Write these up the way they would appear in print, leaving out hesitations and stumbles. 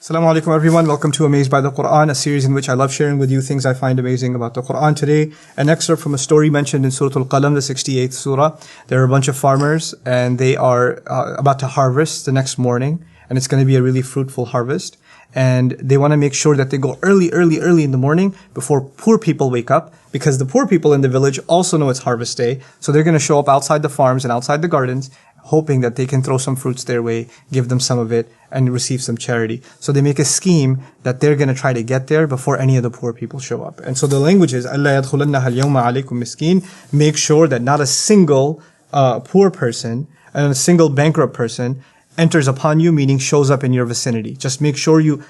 Assalamu alaikum everyone, welcome to Amazed by the Quran, a series in which I love sharing with you things I find amazing about the Quran. Today, an excerpt from a story mentioned in Surah Al-Qalam, the 68th surah. There are a bunch of farmers and they are about to harvest the next morning, and it's going to be a really fruitful harvest. And they want to make sure that they go early in the morning before poor people wake up, because the poor people in the village also know it's harvest day. So they're going to show up outside the farms and outside the gardens, hoping that they can throw some fruits their way, give them some of it, and receive some charity. So they make a scheme that they're going to try to get there before any of the poor people show up. And so the language is, أَلَّا يَدْخُلَنَّهَا الْيَوْمَ عَلَيْكُمْ مِسْكِينٌ. Make sure that not a single poor person and a single bankrupt person enters upon you, meaning shows up in your vicinity. Just make sure you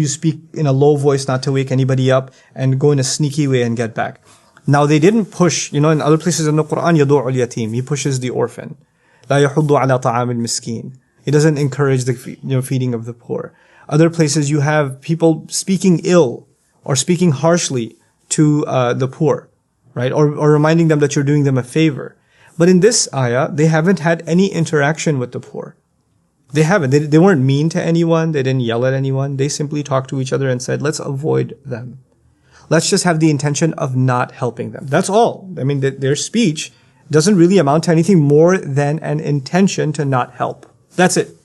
speak in a low voice, not to wake anybody up, and go in a sneaky way and get back. Now they didn't push, in other places in the Quran, يَدُعُ الْيَتِيمِ, he pushes the orphan. لا يحض على طعام المسكين. He doesn't encourage the feeding of the poor. Other places you have people speaking ill or speaking harshly to the poor, right? Or reminding them that you're doing them a favor. But in this ayah, they haven't had any interaction with the poor. They haven't. They weren't mean to anyone. They didn't yell at anyone. They simply talked to each other and said, let's avoid them. Let's just have the intention of not helping them. That's all. I mean, their speech doesn't really amount to anything more than an intention to not help. That's it.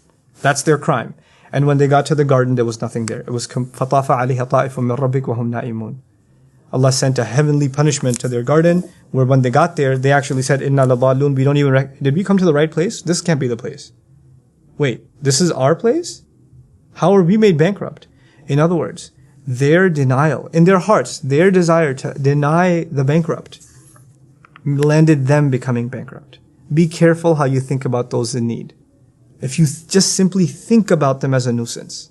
That's their crime. And when they got to the garden, there was nothing there. It was فَطَافَ عَلَيْهَا طَائِفٌ مِّن رَبِّكَ وَهُمْ نَائِمُونَ. Allah sent a heavenly punishment to their garden, where when they got there, they actually said, إِنَّا لَضَالُونَ. We don't even did we come to the right place? This can't be the place. Wait, this is our place? How are we made bankrupt? In other words, their denial, in their hearts, their desire to deny the bankrupt, landed them becoming bankrupt. Be careful how you think about those in need. If you just simply think about them as a nuisance,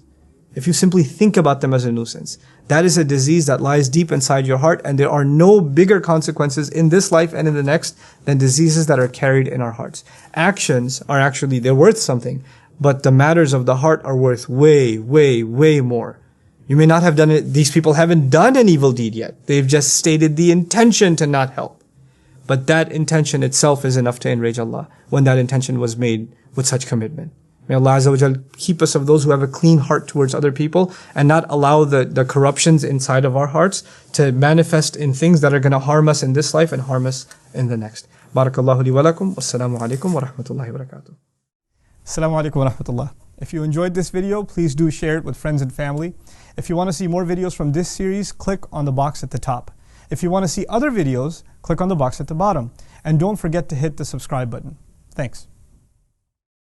that is a disease that lies deep inside your heart, and there are no bigger consequences in this life and in the next than diseases that are carried in our hearts. Actions are actually, they're worth something, but the matters of the heart are worth way, way, way more. You may not have done it, these people haven't done an evil deed yet. They've just stated the intention to not help. But that intention itself is enough to enrage Allah when that intention was made with such commitment. May Allah Azza wa Jal keep us of those who have a clean heart towards other people, and not allow the corruptions inside of our hearts to manifest in things that are going to harm us in this life and harm us in the next. Barakallahu li wa lakum. Wassalamu alaikum wa rahmatullahi wa barakatuh. Assalamu alaikum wa rahmatullah. If you enjoyed this video, please do share it with friends and family. If you want to see more videos from this series, click on the box at the top. If you want to see other videos, click on the box at the bottom. And don't forget to hit the subscribe button. Thanks.